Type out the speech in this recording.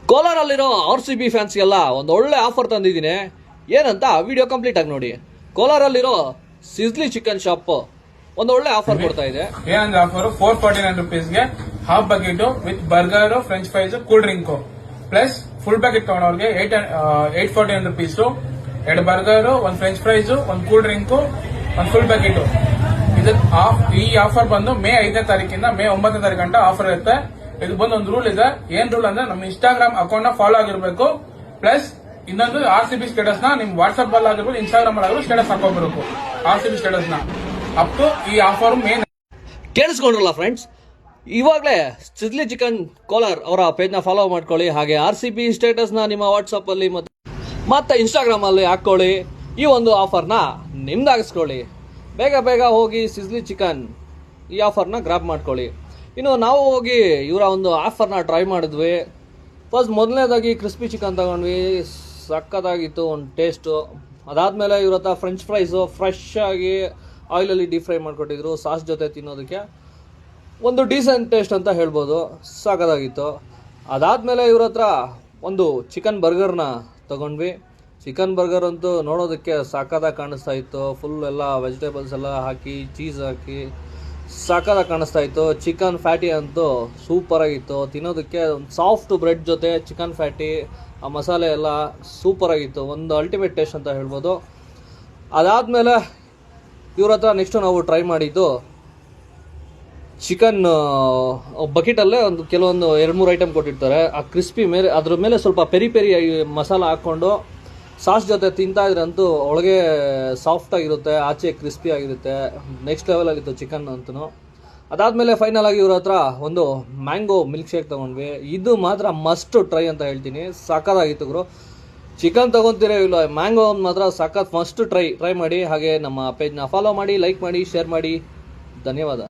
ಕೋಲಾರಲ್ಲಿರೋ RCB ಫ್ಯಾನ್ಸ್ಗೆಲ್ಲ ಒಂದು ಒಳ್ಳೆ offer ತಂದಿದ್ದೀನಿ. ಏನಂತ ವಿಡಿಯೋ ಕಂಪ್ಲೀಟ್ ಆಗಿ ನೋಡಿ. ಕೋಲಾರಲ್ಲಿರೋ ಸಿಜ್ಲಿ ಚಿಕನ್ ಶಾಪ್ ಒಂದು ಒಳ್ಳೆ ಆಫರ್ ಕೊಡ್ತಾ ಇದೆ. ಏನಂದ್ರೆ ಆಫರ್ 449 rupeesಗೆ half bucket with burger, French fries, cool drink plus full packet ತಗೊಂಡವ್ರಿಗೆ 849 rupees, 2 burger, 1 French fries, 1 cool drink, 1 full packet. ಈ ಆಫರ್ ಬಂದು ಮೇ 5ನೇ ತಾರೀಕಿಂದ ಮೇ 9ನೇ ತಾರೀಕು ಗಂಟ ಆಫರ್ ಇರುತ್ತೆ. ಇದು ಬಂದು ಒಂದು ರೂಲ್ ಇದೆ. ಏನ್ ರೂಲ್ ಅಂದ್ರೆ ನಮ್ಮ ಇನ್ಸ್ಟಾಗ್ರಾಮ್ ಅಕೌಂಟ್ ನ ಫಾಲೋ ಆಗಿರ್ಬೇಕು. ಪ್ಲಸ್ ಇನ್ನೊಂದು RCB ಸ್ಟೇಟಸ್ ನ ನಿಮ್ ವಾಟ್ಸ್ಆಪ್ ಅಲ್ಲಿ ಆಗಿರ್ಬೋದು, ಇನ್ಸ್ಟಾಗ್ರಾಮ್ ಅಲ್ಲಿ ಆಗಿರ್ಬೋದು ಸ್ಟೇಟಸ್ ಹಾಕೋಬೇಕು. RCB ಸ್ಟೇಟಸ್ ನ ಅಪ್ ಟು ಈ ಆಫರ್ ಮೇನ್. ಕೇಳಿಸ್ಕೊಂಡ್ರಲ್ಲ ಫ್ರೆಂಡ್ಸ್, ಇವಾಗಲೇ ಸಿಜ್ಲಿ ಚಿಕನ್ ಕೋಲಾರ್ ಅವರ ಪೇಜ್ ನ ಫಾಲೋ ಮಾಡ್ಕೊಳ್ಳಿ. ಹಾಗೆ RCB ಸ್ಟೇಟಸ್ ನ ನಿಮ್ಮ ವಾಟ್ಸ್ಆಪ್ ಅಲ್ಲಿ ಮತ್ತೆ ಇನ್ಸ್ಟಾಗ್ರಾಮ್ ಅಲ್ಲಿ ಹಾಕೊಳ್ಳಿ. ಈ ಒಂದು ಆಫರ್ನ ನಿಮ್ದಾಗಿಸ್ಕೊಳ್ಳಿ. ಬೇಗ ಬೇಗ ಹೋಗಿ ಸಿಜ್ಲಿ ಚಿಕನ್ ಈ ಆಫರ್ನ ಗ್ರಾಬ್ ಮಾಡ್ಕೊಳ್ಳಿ. ಇನ್ನು ನಾವು ಹೋಗಿ ಇವರ ಒಂದು ಆಫರ್ನ ಟ್ರೈ ಮಾಡಿದ್ವಿ. ಫಸ್ಟ್ ಮೊದಲನೇದಾಗಿ ಕ್ರಿಸ್ಪಿ ಚಿಕನ್ ತಗೊಂಡ್ವಿ. ಸಕ್ಕತ್ತಾಗಿತ್ತು ಒಂದು ಟೇಸ್ಟು. ಅದಾದಮೇಲೆ ಇವ್ರ ಹತ್ರ ಫ್ರೆಂಚ್ ಫ್ರೈಸು ಫ್ರೆಶ್ ಆಗಿ ಆಯಿಲಲ್ಲಿ ಡೀಪ್ ಫ್ರೈ ಮಾಡಿಕೊಟ್ಟಿದ್ರು. ಸಾಸ್ ಜೊತೆ ತಿನ್ನೋದಕ್ಕೆ ಒಂದು ಡೀಸೆಂಟ್ ಟೇಸ್ಟ್ ಅಂತ ಹೇಳ್ಬೋದು. ಸಕ್ಕತ್ತಾಗಿತ್ತು. ಅದಾದಮೇಲೆ ಇವ್ರ ಹತ್ರ ಒಂದು ಚಿಕನ್ ಬರ್ಗರ್ನ ತಗೊಂಡ್ವಿ. ಚಿಕನ್ ಬರ್ಗರ್ ಅಂತೂ ನೋಡೋದಕ್ಕೆ ಸಕ್ಕತ್ತಾಗಿ ಕಾಣಿಸ್ತಾ ಇತ್ತು. ಫುಲ್ ಎಲ್ಲ ವೆಜಿಟೇಬಲ್ಸ್ ಎಲ್ಲ ಹಾಕಿ, ಚೀಸ್ ಹಾಕಿ ಸಕ್ಕತ್ತಾಗಿ ಕಾಣಿಸ್ತಾ ಇತ್ತು. ಚಿಕನ್ ಫ್ಯಾಟಿ ಅಂತೂ ಸೂಪರ್ ಆಗಿತ್ತು. ತಿನ್ನೋದಕ್ಕೆ ಒಂದು ಸಾಫ್ಟ್ ಬ್ರೆಡ್ ಜೊತೆ ಚಿಕನ್ ಫ್ಯಾಟಿ, ಆ ಮಸಾಲೆ ಎಲ್ಲ ಸೂಪರ್ ಆಗಿತ್ತು. ಒಂದು ಅಲ್ಟಿಮೇಟ್ ಟೇಸ್ಟ್ ಅಂತ ಹೇಳ್ಬೋದು. ಅದಾದಮೇಲೆ ಇವ್ರ ಹತ್ರ ನೆಕ್ಸ್ಟು ನಾವು ಟ್ರೈ ಮಾಡಿದ್ದು ಚಿಕನ್ ಬಕೆಟಲ್ಲೇ ಒಂದು ಕೆಲವೊಂದು 2-3 ಐಟಮ್ ಕೊಟ್ಟಿರ್ತಾರೆ. ಆ ಕ್ರಿಸ್ಪಿ ಮೇಲೆ ಅದ್ರ ಮೇಲೆ ಸ್ವಲ್ಪ ಪೆರಿ ಪೆರಿ ಮಸಾಲ ಹಾಕ್ಕೊಂಡು ಸಾಸ್ ಜೊತೆ ತಿಂತಾ ಇದ್ರಂತೂ ಒಳಗೆ ಸಾಫ್ಟ್ ಆಗಿರುತ್ತೆ, ಆಚೆ ಕ್ರಿಸ್ಪಿ ಆಗಿರುತ್ತೆ. ನೆಕ್ಸ್ಟ್ ಲೆವೆಲಾಗಿತ್ತು ಚಿಕನ್ ಅಂತೂ. ಅದಾದಮೇಲೆ ಫೈನಲ್ ಆಗಿ ಇವ್ರ ಹತ್ರ ಒಂದು ಮ್ಯಾಂಗೋ ಮಿಲ್ಕ್ ಶೇಕ್ ತೊಗೊಂಡ್ವಿ. ಇದು ಮಾತ್ರ ಮಸ್ಟ್ ಟ್ರೈ ಅಂತ ಹೇಳ್ತೀನಿ. ಸಕ್ಕತ್ತಾಗಿತ್ತು ಗುರು. ಚಿಕನ್ ತೊಗೊತೀರೋ ಇಲ್ಲ, ಮ್ಯಾಂಗೋ ಮಾತ್ರ ಸಖತ್ ಮಸ್ಟ್ ಟ್ರೈ ಮಾಡಿ. ಹಾಗೆ ನಮ್ಮ ಪೇಜ್ನ ಫಾಲೋ ಮಾಡಿ, ಲೈಕ್ ಮಾಡಿ, ಶೇರ್ ಮಾಡಿ. ಧನ್ಯವಾದ.